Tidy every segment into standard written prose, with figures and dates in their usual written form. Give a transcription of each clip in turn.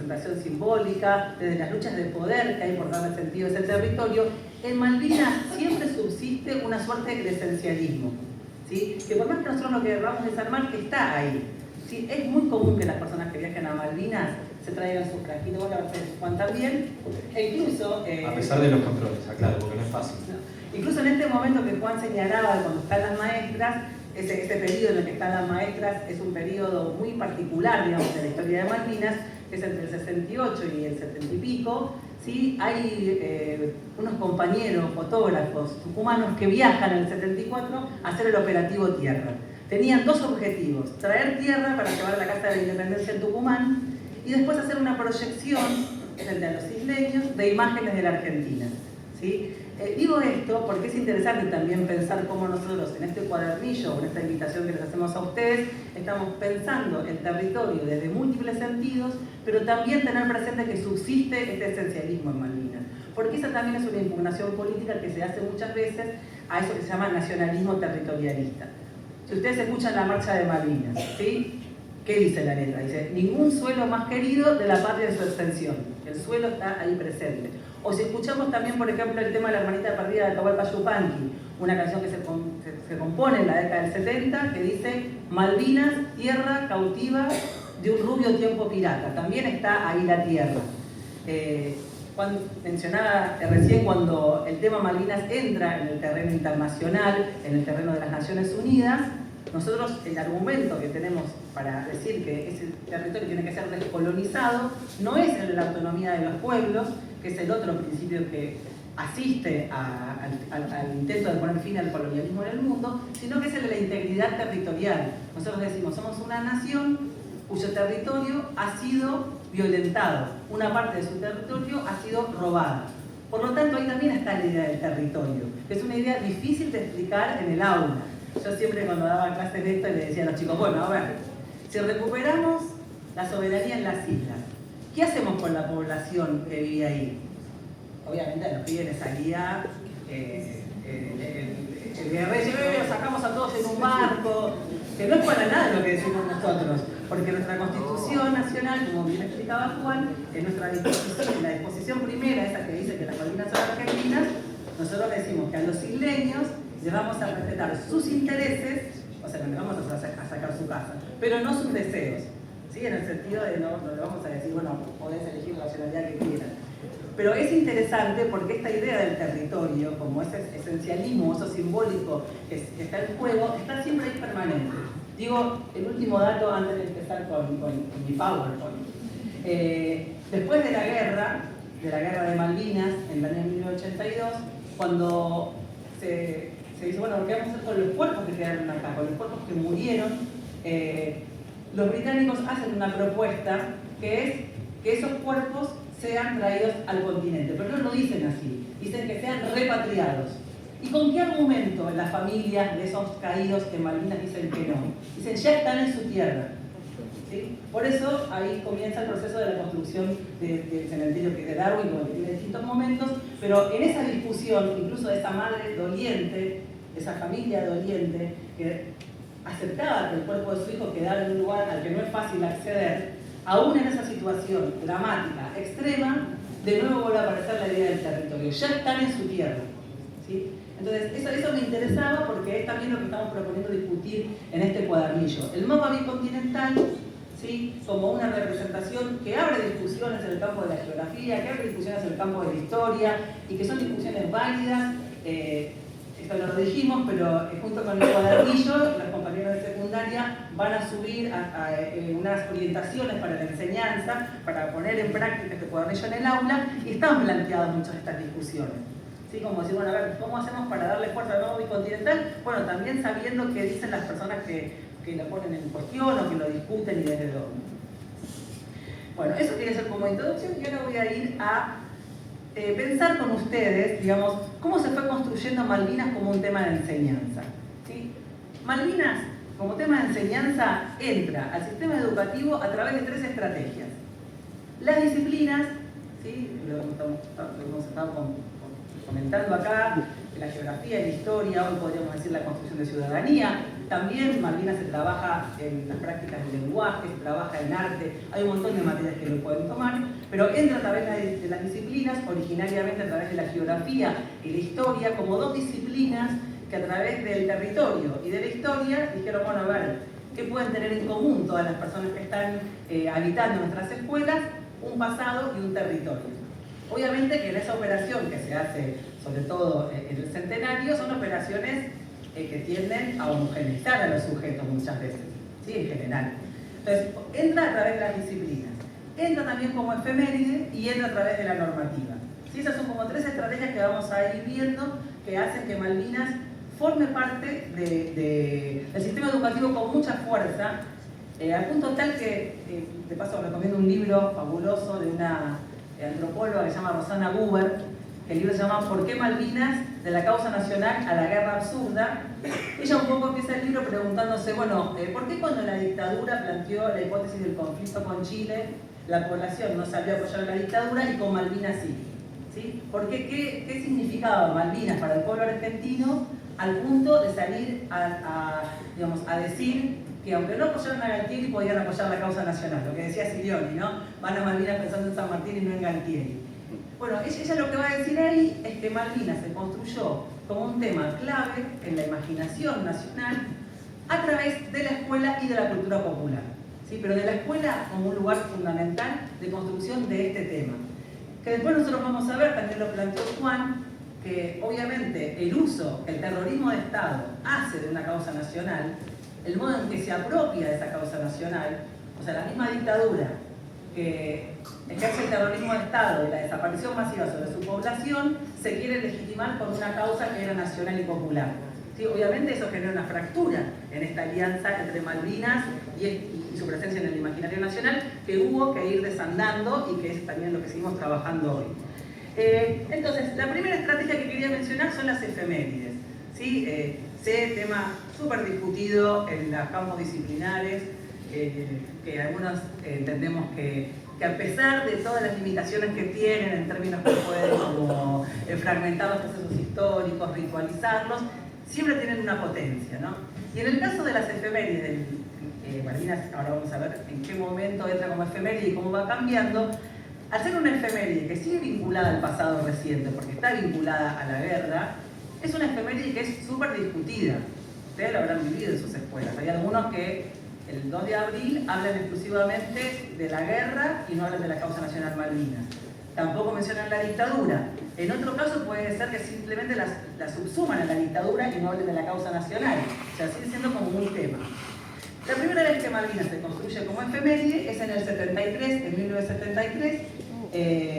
representación simbólica, desde las luchas de poder que hay por darle sentido a ese territorio, en Malvinas siempre subsiste una suerte de esencialismo, ¿sí? Que por más que nosotros lo queramos desarmar, está ahí, ¿sí? Es muy común que las personas que viajen a Malvinas se traigan sus frasquitos, vos la verdad Juan también, e incluso... a pesar de los controles, aclaro, porque no es fácil. No. Incluso en este momento que Juan señalaba, cuando están las maestras, ese periodo en el que están las maestras es un periodo muy particular, digamos, de la historia de Malvinas, que es entre el 68 y el 70 y pico. ¿Sí? Hay unos compañeros fotógrafos tucumanos que viajan en el 74 a hacer el operativo Tierra. Tenían dos objetivos: traer tierra para llevar a la Casa de la Independencia en Tucumán y después hacer una proyección frente a los isleños de imágenes de la Argentina, ¿sí? Digo esto porque es interesante también pensar cómo nosotros en este cuadernillo, en esta invitación que les hacemos a ustedes, estamos pensando el territorio desde múltiples sentidos, pero también tener presente que subsiste este esencialismo en Malvinas. Porque esa también es una impugnación política que se hace muchas veces a eso que se llama nacionalismo territorialista. Si ustedes escuchan la marcha de Malvinas, ¿sí? ¿Qué dice la letra? Dice: ningún suelo más querido de la patria en su extensión. El suelo está ahí presente. O si escuchamos también, por ejemplo, el tema de la hermanita perdida de Atahualpa Yupanqui, una canción que se compone en la década del 70, que dice: Malvinas, tierra cautiva de un rubio tiempo pirata. También está ahí la tierra. Juan mencionaba recién cuando el tema Malvinas entra en el terreno internacional, en el terreno de las Naciones Unidas. Nosotros el argumento que tenemos para decir que ese territorio tiene que ser descolonizado no es el de la autonomía de los pueblos, que es el otro principio que asiste al intento de poner fin al colonialismo en el mundo, sino que es el de la integridad territorial. Nosotros decimos: somos una nación cuyo territorio ha sido violentado, una parte de su territorio ha sido robada. Por lo tanto, ahí también está la idea del territorio, que es una idea difícil de explicar en el aula. Yo siempre cuando daba clases de esto le decía a los chicos: bueno, a ver, si recuperamos la soberanía en las islas, ¿qué hacemos con la población que vive ahí? Obviamente a los pibes les salía el guerrero, sacamos a todos en un barco, que no es para nada lo que decimos nosotros, porque nuestra Constitución Nacional, como bien explicaba Juan, en nuestra disposición, en la disposición primera, esa que dice que las Malvinas son argentinas, nosotros decimos que a los isleños les vamos a respetar sus intereses, o sea, no les vamos a sacar su casa, pero no sus deseos, ¿sí? En el sentido de no le vamos a decir: bueno, podés elegir la nacionalidad que quieras. Pero es interesante porque esta idea del territorio, como ese esencialismo, eso simbólico que está en juego, está siempre ahí permanente. Digo, el último dato antes de empezar con mi PowerPoint. Después de la guerra de Malvinas, en el año 1982, cuando se dice: bueno, ¿qué vamos a hacer con los cuerpos que quedaron acá, con los cuerpos que murieron? Los británicos hacen una propuesta que es que esos cuerpos sean traídos al continente, pero no lo dicen así, dicen que sean repatriados. ¿Y con qué argumento las familias de esos caídos en Malvinas dicen que no? Dicen: ya están en su tierra. ¿Sí? Por eso ahí comienza el proceso de la construcción del cementerio de Darwin, que tiene distintos momentos, pero en esa discusión, incluso de esa madre doliente, esa familia doliente, que aceptaba que el cuerpo de su hijo quedara en un lugar al que no es fácil acceder, aún en esa situación dramática, extrema, de nuevo vuelve a aparecer la idea del territorio. Ya están en su tierra, ¿sí? Entonces, eso me interesaba porque es también lo que estamos proponiendo discutir en este cuadernillo. El mapa bicontinental, ¿sí? Como una representación que abre discusiones en el campo de la geografía, que abre discusiones en el campo de la historia y que son discusiones válidas. Esto no lo dijimos, pero junto con el cuadernillo, los compañeros de secundaria van a subir unas orientaciones para la enseñanza, para poner en práctica este cuadernillo en el aula, y están planteadas muchas de estas discusiones. ¿Sí? Como decir: bueno, a ver, ¿cómo hacemos para darle fuerza al nuevo bicontinental? Bueno, también sabiendo qué dicen las personas que lo ponen en cuestión o que lo discuten y desde dónde. Bueno, eso quiere ser como introducción, y ahora voy a ir a pensar con ustedes, digamos, cómo se fue construyendo Malvinas como un tema de enseñanza. ¿Sí? Malvinas, como tema de enseñanza, entra al sistema educativo a través de 3 estrategias. Las disciplinas, ¿sí? Lo hemos estado comentando acá, la geografía, la historia, hoy podríamos decir la construcción de ciudadanía, También Malvinas se trabaja en las prácticas del lenguaje, se trabaja en arte, hay un montón de materias que lo pueden tomar, pero entra a través de las disciplinas, originariamente a través de la geografía y la historia, como dos disciplinas que a través del territorio y de la historia dijeron, bueno, a ver, ¿qué pueden tener en común todas las personas que están habitando nuestras escuelas? Un pasado y un territorio. Obviamente que en esa operación que se hace, sobre todo en el centenario, son operaciones que tienden a homogeneizar a los sujetos muchas veces, ¿sí? En general. Entonces, entra a través de las disciplinas, entra también como efeméride y entra a través de la normativa. ¿Sí? Esas son como tres estrategias que vamos a ir viendo que hacen que Malvinas forme parte del sistema educativo con mucha fuerza, al punto tal que, de paso recomiendo un libro fabuloso de una antropóloga que se llama Rosana Buber, que el libro se llama ¿Por qué Malvinas? De la causa nacional a la guerra absurda. Ella un poco empieza el libro preguntándose, bueno, ¿por qué cuando la dictadura planteó la hipótesis del conflicto con Chile, la población no salió a apoyar a la dictadura y con Malvinas sí? ¿Sí? ¿Por qué? ¿Qué significaba Malvinas para el pueblo argentino al punto de salir a decir que aunque no apoyaron a Galtieri podían apoyar la causa nacional? Lo que decía Silioni, ¿no? Van a Malvinas pensando en San Martín y no en Galtieri. Bueno, ella lo que va a decir ahí es que Malvinas se construyó como un tema clave en la imaginación nacional a través de la escuela y de la cultura popular. ¿Sí? Pero de la escuela como un lugar fundamental de construcción de este tema. Que después nosotros vamos a ver, también lo planteó Juan, que obviamente el uso que el terrorismo de Estado hace de una causa nacional, el modo en que se apropia de esa causa nacional, o sea, la misma dictadura que ejerce el terrorismo de Estado y la desaparición masiva sobre su población, se quiere legitimar con una causa que era nacional y popular. ¿Sí? Obviamente eso genera una fractura en esta alianza entre Malvinas y su presencia en el imaginario nacional, que hubo que ir desandando y que es también lo que seguimos trabajando hoy. Entonces, la primera estrategia que quería mencionar son las efemérides. ¿Sí? Tema súper discutido en los campos disciplinares, que algunos entendemos que a pesar de todas las limitaciones que tienen en términos que pueden como fragmentar los procesos históricos, ritualizarlos, siempre tienen una potencia, ¿no? Y en el caso de las efemérides, Malvinas, ahora vamos a ver en qué momento entra como efeméride y cómo va cambiando. Al ser una efeméride que sigue vinculada al pasado reciente, porque está vinculada a la guerra, es una efeméride que es súper discutida. Ustedes lo habrán vivido en sus escuelas. Hay algunos que el 2 de abril hablan exclusivamente de la guerra y no hablan de la causa nacional Malvinas. Tampoco mencionan la dictadura. En otro caso puede ser que simplemente la subsuman a la dictadura y no hablen de la causa nacional. O sea, sigue siendo como un tema. La primera vez que Malvinas se construye como efeméride es en el 73, en 1973.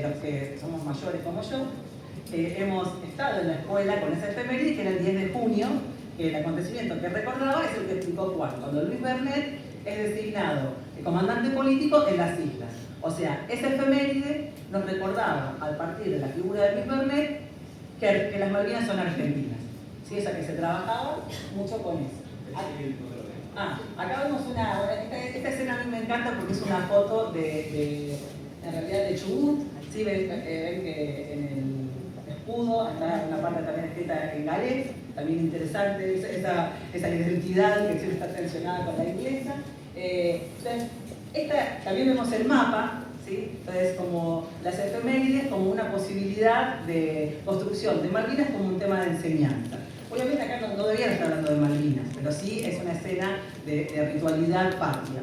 Los que somos mayores como yo, hemos estado en la escuela con esa efeméride, que era el 10 de junio, que el acontecimiento que recordaba es el que explicó Juan, cuando Luis Bernet es designado comandante político en las islas. O sea, esa efeméride nos recordaba, a partir de la figura de Luis Bernet, que las Malvinas son argentinas. ¿Sí? O sea, que se trabajaba mucho con eso. Acá vemos esta escena a mí me encanta porque es una foto en realidad de Chubut. ¿Sí? Ven que en el escudo está una parte también escrita en galés, también interesante esa identidad que siempre está tensionada con la inglesa. Entonces, también vemos el mapa, ¿sí? Entonces, como las efemérides como una posibilidad de construcción de Malvinas como un tema de enseñanza. Obviamente acá no deberían estar hablando de Malvinas, pero sí es una escena de ritualidad patria.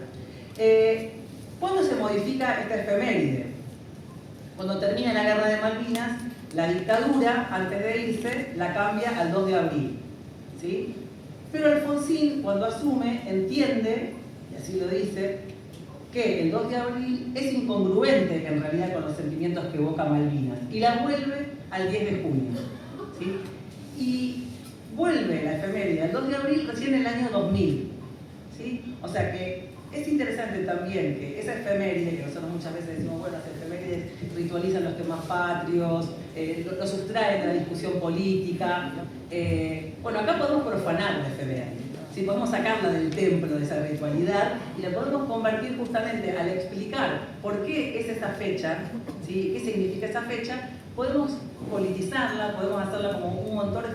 ¿Cuándo se modifica esta efeméride? Cuando termina la guerra de Malvinas, la dictadura, antes de irse, la cambia al 2 de abril. ¿Sí? Pero Alfonsín, cuando asume, entiende, y así lo dice, que el 2 de abril es incongruente en realidad con los sentimientos que evoca Malvinas, y la vuelve al 10 de junio. ¿Sí? Y vuelve la efeméride al 2 de abril recién en el año 2000. ¿Sí? O sea que es interesante también que esa efeméride, que nosotros muchas veces decimos, bueno, las efemérides ritualizan los temas patrios, lo sustraen de la discusión política. Bueno, acá podemos profanar la efeméride. ¿Sí? Podemos sacarla del templo de esa ritualidad y la podemos convertir justamente al explicar por qué es esa fecha, ¿sí? ¿Qué significa esa fecha? Podemos politizarla, podemos hacerla como un motor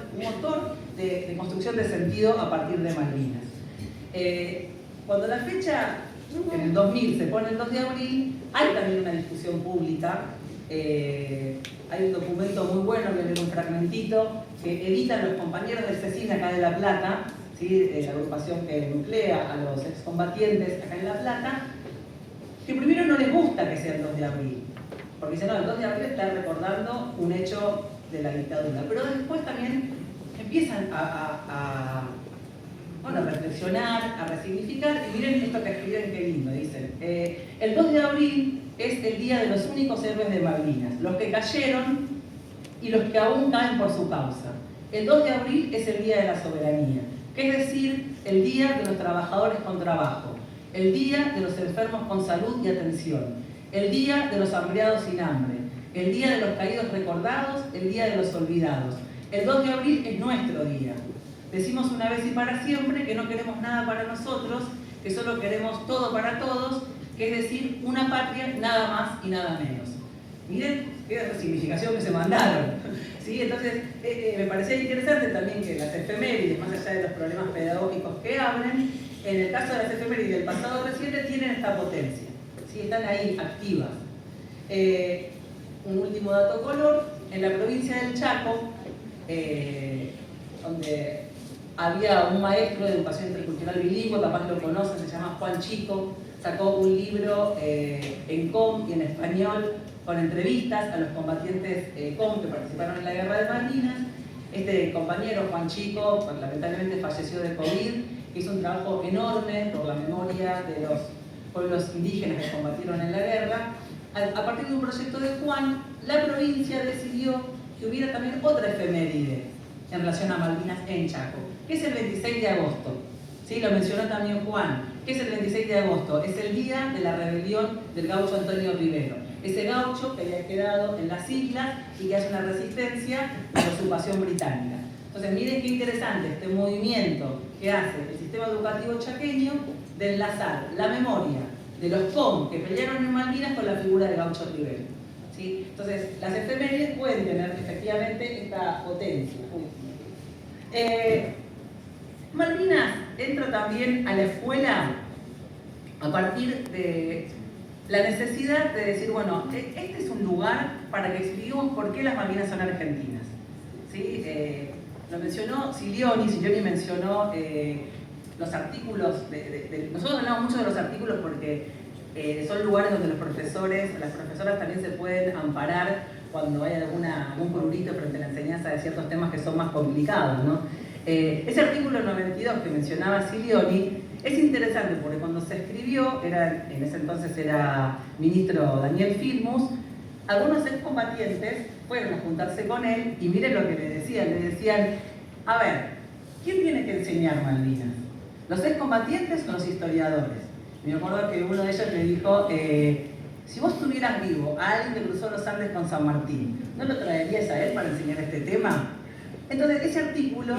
de construcción de sentido a partir de Malvinas. Cuando la fecha, en el 2000, se pone el 2 de abril, hay también una discusión pública. Hay un documento muy bueno, voy a leer un fragmentito, que editan los compañeros del CECIN acá de La Plata, ¿sí? La agrupación que nuclea a los excombatientes acá en La Plata, que primero no les gusta que sea el 2 de abril, porque dicen, no, el 2 de abril está recordando un hecho de la dictadura, pero después también empiezan bueno, a reflexionar, a resignificar, y miren esto que escriben, qué lindo, dicen. El 2 de abril es el día de los únicos héroes de Malvinas, los que cayeron y los que aún caen por su causa. El 2 de abril es el día de la soberanía, que es decir, el día de los trabajadores con trabajo, el día de los enfermos con salud y atención, el día de los hambriados sin hambre, el día de los caídos recordados, el día de los olvidados. El 2 de abril es nuestro día. Decimos una vez y para siempre que no queremos nada para nosotros, que solo queremos todo para todos, que es decir, una patria, nada más y nada menos. Miren qué resignificación que se mandaron. ¿Sí? Entonces, me parecía interesante también que las efemérides, más allá de los problemas pedagógicos que abren, en el caso de las efemérides del pasado reciente, tienen esta potencia. ¿Sí? Están ahí, activas. Un último dato color, en la provincia del Chaco, donde había un maestro de educación intercultural bilingüe, capaz lo conocen, se llama Juan Chico, sacó un libro en COM y en español con entrevistas a los combatientes COM que participaron en la Guerra de Malvinas. Este compañero, Juan Chico, pues, lamentablemente falleció de COVID, hizo un trabajo enorme por la memoria de los pueblos indígenas que combatieron en la guerra. A partir de un proyecto de Juan, la provincia decidió que hubiera también otra efeméride en relación a Malvinas en Chaco, que es el 26 de agosto. ¿Sí? Lo mencionó también Juan. ¿Qué es el 26 de agosto? Es el día de la rebelión del gaucho Antonio Rivero. Ese gaucho que había quedado en las islas y que hace una resistencia a la ocupación británica. Entonces, miren qué interesante este movimiento que hace el sistema educativo chaqueño de enlazar la memoria de los COM que pelearon en Malvinas con la figura de gaucho Rivero. ¿Sí? Entonces, las efemérides pueden tener efectivamente esta potencia. Malvinas entra también a la escuela a partir de la necesidad de decir, bueno, este es un lugar para que expliquemos por qué las Malvinas son argentinas. ¿Sí? Lo mencionó Silioni mencionó los artículos, nosotros hablamos mucho de los artículos porque son lugares donde los profesores, las profesoras también se pueden amparar cuando hay algún prurito frente a la enseñanza de ciertos temas que son más complicados, ¿no? Ese artículo 92 que mencionaba Silioni es interesante porque cuando se escribió, en ese entonces era ministro Daniel Filmus, algunos excombatientes fueron a juntarse con él y miren lo que le decían, a ver, ¿quién tiene que enseñar Malvinas? ¿Los excombatientes o los historiadores? Me acuerdo que uno de ellos le dijo, si vos tuvieras vivo a alguien que cruzó los Andes con San Martín, ¿no lo traerías a él para enseñar este tema? Entonces, ese artículo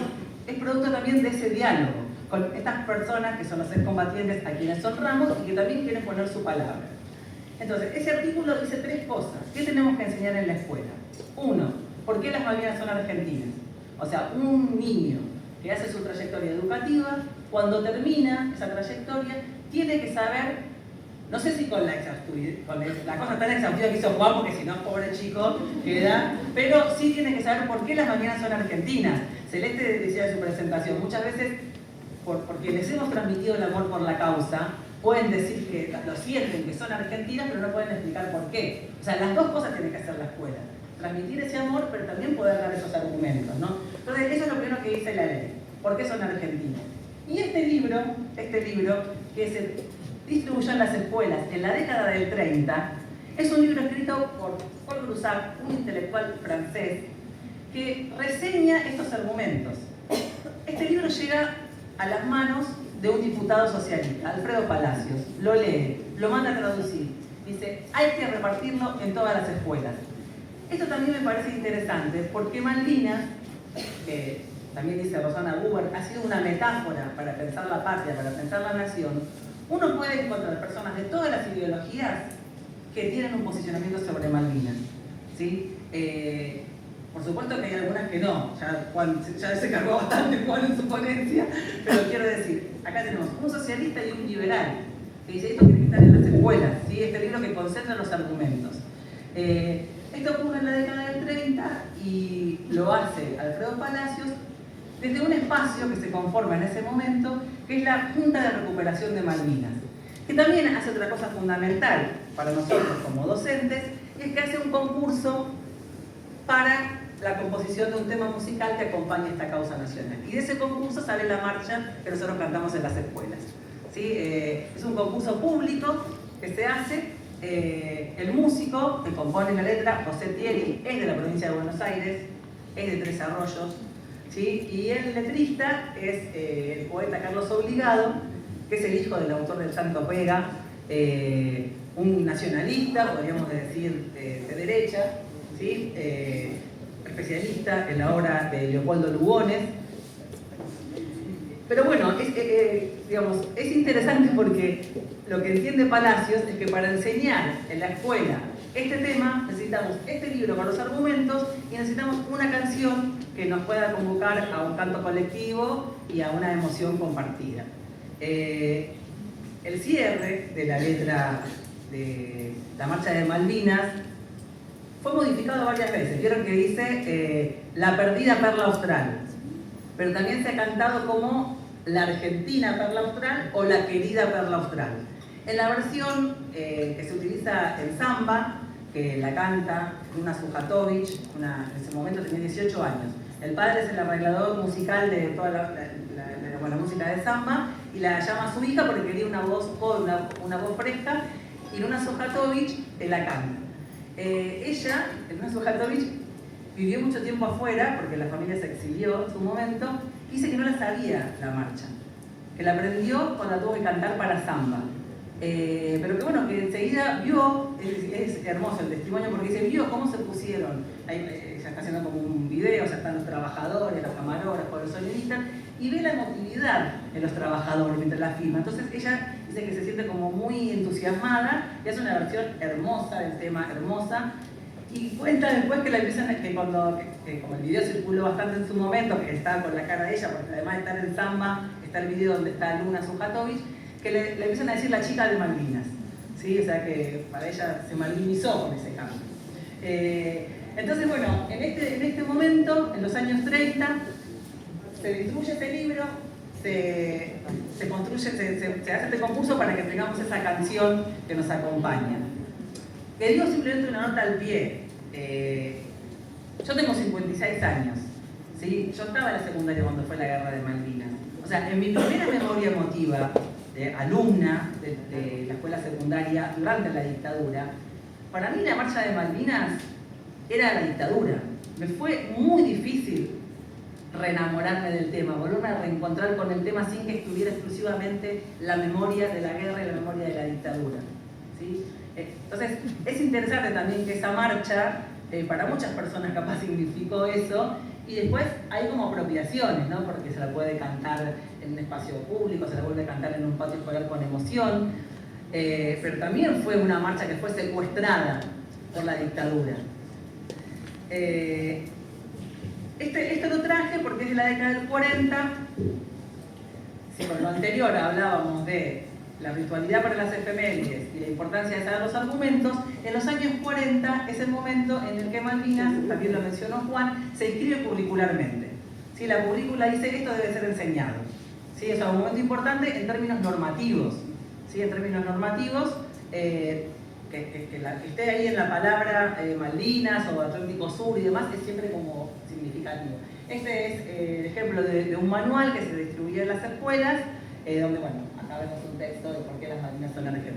es producto también de ese diálogo con estas personas que son los excombatientes a quienes honramos y que también quieren poner su palabra. Entonces, ese artículo dice tres cosas. ¿Qué tenemos que enseñar en la escuela? Uno, ¿por qué las Malvinas son argentinas? O sea, un niño que hace su trayectoria educativa, cuando termina esa trayectoria, tiene que saber, no sé si con la cosa tan exhaustiva que hizo Juan, porque si no, pobre chico, queda, pero sí tiene que saber por qué las Malvinas son argentinas. Celeste decía en su presentación, muchas veces, porque les hemos transmitido el amor por la causa, pueden decir que lo sienten, que son argentinas, pero no pueden explicar por qué. O sea, las dos cosas tiene que hacer la escuela. Transmitir ese amor, pero también poder dar esos argumentos, ¿no? Entonces, eso es lo primero que dice la ley. ¿Por qué son argentinas? Y este libro, que se distribuyó en las escuelas en la década del 30, es un libro escrito por Paul Groussac, un intelectual francés, que reseña estos argumentos. Este libro llega a las manos de un diputado socialista, Alfredo Palacios, lo lee, lo manda a traducir, dice, hay que repartirlo en todas las escuelas. Esto también me parece interesante porque Malvinas, que también dice Rosana Buber, ha sido una metáfora para pensar la patria, para pensar la nación. Uno puede encontrar personas de todas las ideologías que tienen un posicionamiento sobre Malvinas, ¿sí? Por supuesto que hay algunas que no, ya se cargó bastante Juan en su ponencia, pero quiero decir, acá tenemos un socialista y un liberal, que dice esto tiene que estar en las escuelas, ¿sí? Este libro que concentra los argumentos. Esto ocurre en la década del 30 y lo hace Alfredo Palacios desde un espacio que se conforma en ese momento, que es la Junta de Recuperación de Malvinas, que también hace otra cosa fundamental para nosotros como docentes, y es que hace un concurso para la composición de un tema musical que acompañe esta causa nacional. Y de ese concurso sale la marcha que nosotros cantamos en las escuelas. ¿Sí? Es un concurso público que se hace. El músico que compone la letra, José Thierry, es de la provincia de Buenos Aires, es de Tres Arroyos, ¿sí? Y el letrista es el poeta Carlos Obligado, que es el hijo del autor del Santo Pega, un nacionalista, podríamos decir, de derecha, ¿sí? Especialista en la obra de Leopoldo Lugones. Pero bueno, digamos, es interesante porque lo que entiende Palacios es que para enseñar en la escuela este tema necesitamos este libro con los argumentos y necesitamos una canción que nos pueda convocar a un canto colectivo y a una emoción compartida. El cierre de la letra de la Marcha de Malvinas fue modificado varias veces. Vieron que dice la perdida perla austral, pero también se ha cantado como la argentina perla austral o la querida perla austral. En la versión que se utiliza en samba, que la canta Luna Sujatovic, en ese momento tenía 18 años. El padre es el arreglador musical de toda la música de samba y la llama a su hija porque quería una voz fresca, y Luna Sujatovic la canta. Ella, Luna Sujatovic, vivió mucho tiempo afuera porque la familia se exilió en su momento. Dice que no la sabía la marcha, que la aprendió cuando la tuvo que cantar para samba. Pero que bueno, que enseguida vio, es hermoso el testimonio porque dice, vio cómo se pusieron, ahí, ya está haciendo como un video, ya están los trabajadores, los camarógrafos, los sonidistas, y ve la emotividad en los trabajadores mientras la filma. Entonces ella dice que se siente como muy entusiasmada y hace una versión hermosa del tema, hermosa. Y cuenta después que la empiezan, que como el video circuló bastante en su momento, que estaba con la cara de ella, porque además de estar en samba, está el video donde está Luna Sujatovic, que le empiezan a decir la chica de Malvinas, ¿sí? O sea que para ella se malvinizó con ese cambio. Entonces, bueno, en este momento, en los años 30, se distribuye este libro, se construye, se hace este concurso para que tengamos esa canción que nos acompaña. Que digo simplemente una nota al pie. Yo tengo 56 años, ¿sí? Yo estaba en la secundaria cuando fue la guerra de Malvinas. O sea, en mi primera memoria emotiva de alumna de la escuela secundaria durante la dictadura, para mí la marcha de Malvinas era la dictadura. Me fue muy difícil reenamorarme del tema, volverme a reencontrar con el tema sin que estuviera exclusivamente la memoria de la guerra y la memoria de la dictadura, ¿sí? Entonces, es interesante también que esa marcha, para muchas personas capaz significó eso, y después hay como apropiaciones, ¿no? Porque se la puede cantar en un espacio público, se la vuelve a cantar en un patio escolar con emoción, pero también fue una marcha que fue secuestrada por la dictadura. Esto lo traje porque es de la década del 40. Si con lo anterior hablábamos de la ritualidad para las efemérides y la importancia de saber los argumentos, en los años 40 es el momento en el que Malvinas, también lo mencionó Juan, se inscribe curricularmente. ¿Sí? La currícula dice esto debe ser enseñado. ¿Sí? Es un momento importante en términos normativos. ¿Sí? En términos normativos, que esté ahí en la palabra Malvinas o Atlántico Sur y demás es siempre como significativo. Este es el ejemplo de un manual que se distribuye en las escuelas, donde, bueno, acá vemos un texto de por qué las Malvinas son argentinas.